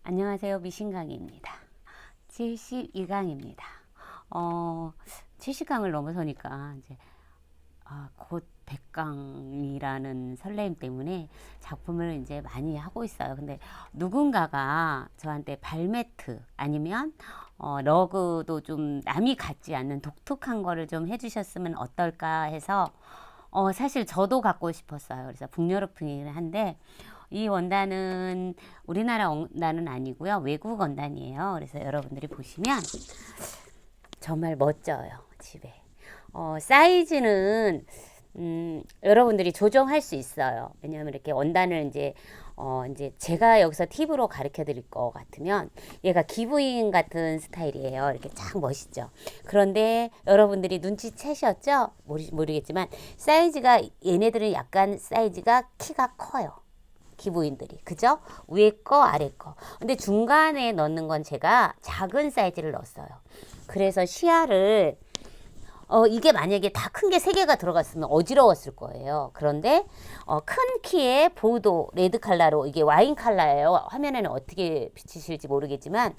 안녕하세요. 미신강입니다. 72강입니다. 70강을 넘어서니까 이제 곧 100강이라는 설렘 때문에 작품을 이제 많이 하고 있어요. 근데 누군가가 저한테 발매트 아니면 러그도 좀 남이 갖지 않는 독특한 거를 좀 해주셨으면 어떨까 해서 사실 저도 갖고 싶었어요. 그래서 북유럽풍이긴 한데 이 원단은 우리나라 원단은 아니고요. 외국 원단이에요. 그래서 여러분들이 보시면 정말 멋져요. 집에. 사이즈는 여러분들이 조정할 수 있어요. 왜냐하면 이렇게 원단을 이제 제가 여기서 팁으로 가르쳐 드릴 것 같으면 얘가 기부인 같은 스타일이에요. 이렇게 쫙 멋있죠. 그런데 여러분들이 눈치채셨죠? 모르겠지만 사이즈가 얘네들은 약간 사이즈가 키가 커요. 기부인들이. 그죠? 위에 거, 아래 거. 근데 중간에 넣는 건 제가 작은 사이즈를 넣었어요. 그래서 시야를 이게 만약에 다 큰 게 3개가 들어갔으면 어지러웠을 거예요. 그런데 큰 키에 보도 레드 컬러로 이게 와인 컬러예요. 화면에는 어떻게 비치실지 모르겠지만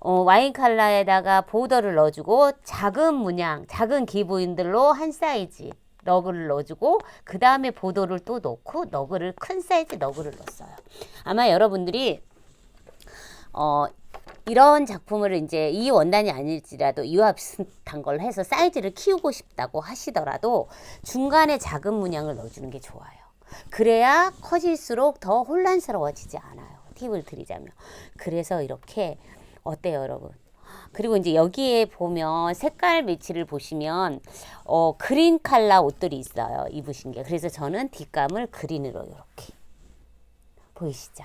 와인 컬러에다가 보더를 넣어주고 작은 문양, 작은 기부인들로 한 사이즈 너그를 넣어주고 그 다음에 보도를 또 넣고 너그를 큰 사이즈 너그를 넣었어요. 아마 여러분들이 이런 작품을 이제 이 원단이 아닐지라도 이와 비슷한 걸 해서 사이즈를 키우고 싶다고 하시더라도 중간에 작은 문양을 넣어주는 게 좋아요. 그래야 커질수록 더 혼란스러워지지 않아요. 팁을 드리자면. 그래서 이렇게 어때요, 여러분? 그리고 이제 여기에 보면 색깔 매치를 보시면 그린 컬러 옷들이 있어요. 입으신 게. 그래서 저는 뒷감을 그린으로 이렇게 보이시죠?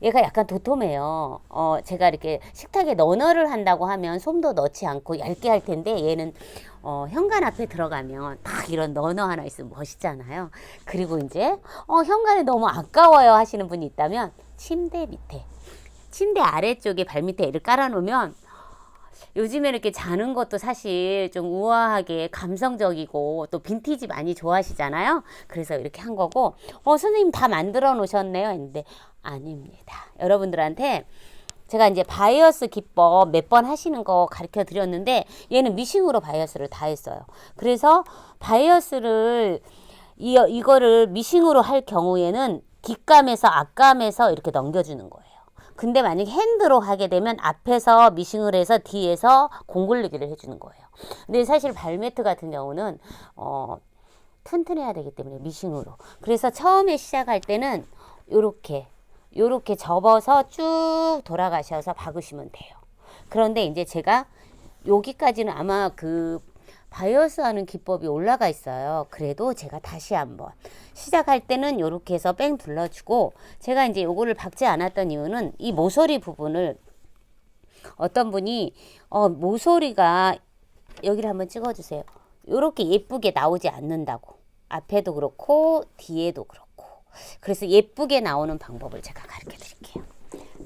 얘가 약간 도톰해요. 제가 이렇게 식탁에 너너를 한다고 하면 솜도 넣지 않고 얇게 할 텐데 얘는 현관 앞에 들어가면 딱 이런 너너 하나 있으면 멋있잖아요. 그리고 이제 현관에 너무 아까워요 하시는 분이 있다면 침대 밑에, 침대 아래쪽에 발 밑에 얘를 깔아놓으면 요즘에 이렇게 자는 것도 사실 좀 우아하게 감성적이고 또 빈티지 많이 좋아하시잖아요. 그래서 이렇게 한 거고 선생님 다 만들어 놓으셨네요 했는데 아닙니다. 여러분들한테 제가 이제 바이어스 기법 몇 번 하시는 거 가르쳐 드렸는데 얘는 미싱으로 바이어스를 다 했어요. 그래서 바이어스를 이거를 미싱으로 할 경우에는 뒷감에서 앞감에서 이렇게 넘겨주는 거예요. 근데 만약에 핸드로 하게 되면 앞에서 미싱을 해서 뒤에서 공굴리기를 해주는 거예요. 근데 사실 발매트 같은 경우는 튼튼해야 되기 때문에 미싱으로. 그래서 처음에 시작할 때는 요렇게 접어서 쭉 돌아가셔서 박으시면 돼요. 그런데 이제 제가 여기까지는 아마 그 바이어스 하는 기법이 올라가 있어요. 그래도 제가 다시 한번 시작할 때는 이렇게 해서 뺑 둘러주고 제가 이제 요거를 박지 않았던 이유는 이 모서리 부분을 어떤 분이 모서리가 여기를 한번 찍어주세요. 이렇게 예쁘게 나오지 않는다고. 앞에도 그렇고 뒤에도 그렇고. 그래서 예쁘게 나오는 방법을 제가 가르쳐 드릴게요.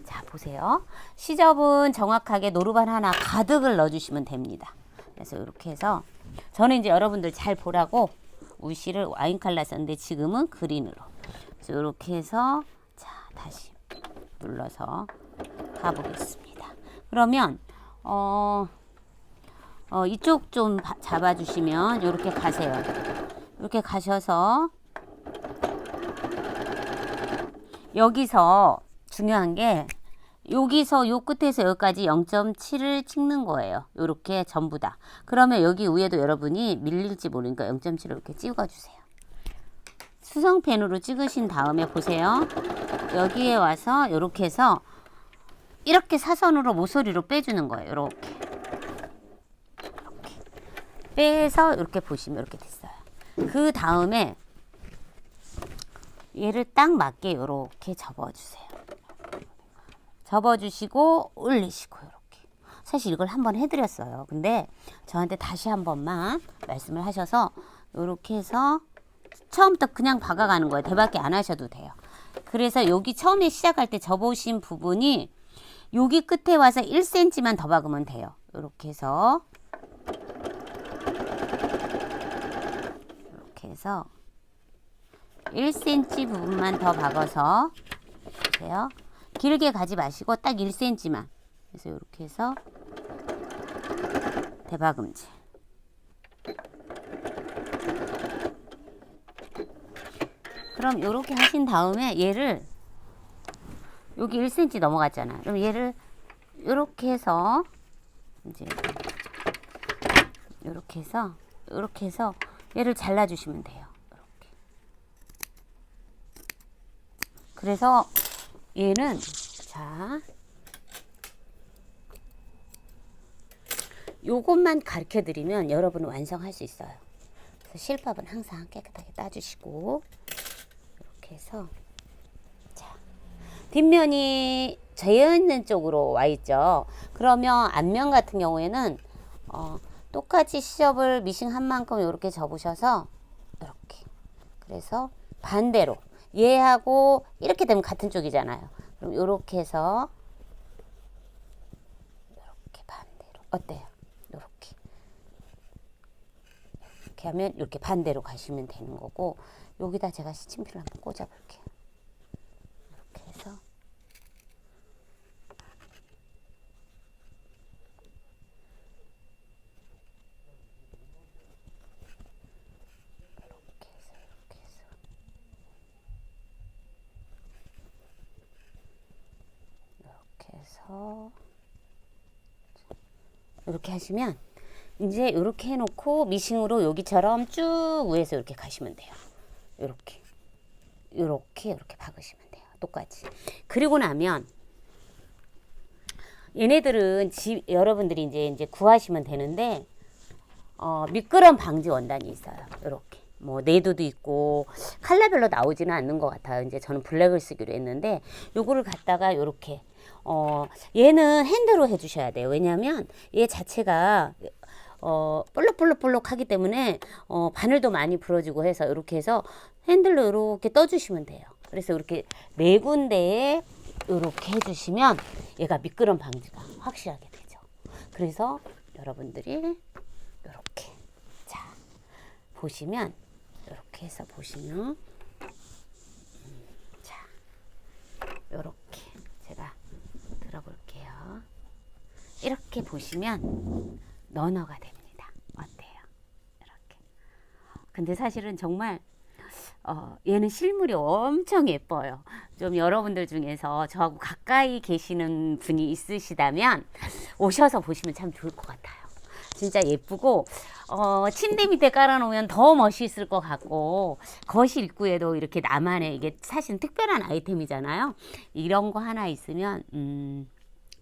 자, 보세요. 시접은 정확하게 노루발 하나 가득을 넣어주시면 됩니다. 그래서 이렇게 해서 저는 이제 여러분들 잘 보라고 우시를 와인 컬러 썼는데 지금은 그린으로. 그래서 이렇게 해서 자, 다시 눌러서 가보겠습니다. 그러면 이쪽 좀 잡아주시면 이렇게 가세요. 이렇게 가셔서 여기서 중요한 게 여기서 요 끝에서 여기까지 0.7을 찍는 거예요. 요렇게 전부 다. 그러면 여기 위에도 여러분이 밀릴지 모르니까 0.7을 이렇게 찍어주세요. 수성펜으로 찍으신 다음에 보세요. 여기에 와서 요렇게 해서 이렇게 사선으로 모서리로 빼주는 거예요. 요렇게. 빼서 이렇게 보시면 이렇게 됐어요. 그 다음에 얘를 딱 맞게 요렇게 접어주세요. 접어주시고 올리시고 이렇게. 사실 이걸 한번 해드렸어요. 근데 저한테 다시 한 번만 말씀을 하셔서 이렇게 해서 처음부터 그냥 박아가는 거예요. 대밖에 안 하셔도 돼요. 그래서 여기 처음에 시작할 때 접으신 부분이 여기 끝에 와서 1cm만 더 박으면 돼요. 이렇게 해서 이렇게 해서 1cm 부분만 더 박아서 보세요. 길게 가지 마시고 딱 1cm만. 그래서 이렇게 해서 대박음질. 그럼 이렇게 하신 다음에 얘를 여기 1cm 넘어갔잖아. 그럼 얘를 이렇게 해서 이제 이렇게 해서 얘를 잘라주시면 돼요. 이렇게. 그래서 얘는 자 요것만 가르쳐 드리면 여러분은 완성할 수 있어요. 그래서 실밥은 항상 깨끗하게 따주시고 이렇게 해서 자 뒷면이 재어 있는 쪽으로 와 있죠. 그러면 앞면 같은 경우에는 똑같이 시접을 미싱한 만큼 이렇게 접으셔서 이렇게 그래서 반대로 얘하고 이렇게 되면 같은 쪽이잖아요. 그럼 이렇게 해서 이렇게 반대로 어때요? 이렇게 하면 이렇게 반대로 가시면 되는 거고 여기다 제가 시침필을 한번 꽂아 볼게요. 이렇게 해서 이렇게 해서 이렇게 하시면 이제 이렇게 해놓고 미싱으로 여기처럼 쭉 위에서 이렇게 가시면 돼요. 이렇게 박으시면 돼요. 똑같이. 그리고 나면 얘네들은 여러분들이 이제 구하시면 되는데 미끄럼 방지 원단이 있어요. 이렇게 뭐 네도도 있고 컬러별로 나오지는 않는 것 같아요. 이제 저는 블랙을 쓰기로 했는데 요거를 갖다가 이렇게 얘는 핸드로 해주셔야 돼요. 왜냐하면 얘 자체가 볼록볼록 하기 때문에 바늘도 많이 부러지고 해서 이렇게 해서 핸들로 이렇게 떠주시면 돼요. 그래서 이렇게 네 군데에 이렇게 해주시면 얘가 미끄럼 방지가 확실하게 되죠. 그래서 여러분들이 이렇게 자 보시면 이렇게 해서 보시면 자 이렇게 제가 들어볼게요. 이렇게 보시면 너너가 됩니다. 어때요? 이렇게. 근데 사실은 정말 얘는 실물이 엄청 예뻐요. 좀 여러분들 중에서 저하고 가까이 계시는 분이 있으시다면 오셔서 보시면 참 좋을 것 같아요. 진짜 예쁘고 침대 밑에 깔아놓으면 더 멋있을 것 같고 거실 입구에도 이렇게 나만의 이게 사실 특별한 아이템이잖아요. 이런 거 하나 있으면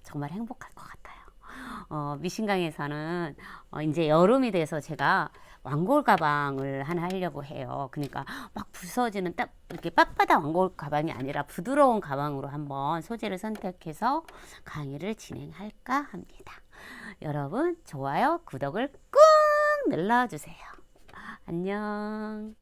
정말 행복할 것 같아요. 미신강에서는 이제 여름이 돼서 제가 왕골 가방을 하나 하려고 해요. 그러니까 막 부서지는 딱 이렇게 빳빳한 왕골 가방이 아니라 부드러운 가방으로 한번 소재를 선택해서 강의를 진행할까 합니다. 여러분 좋아요, 구독을 꾹 눌러주세요. 안녕.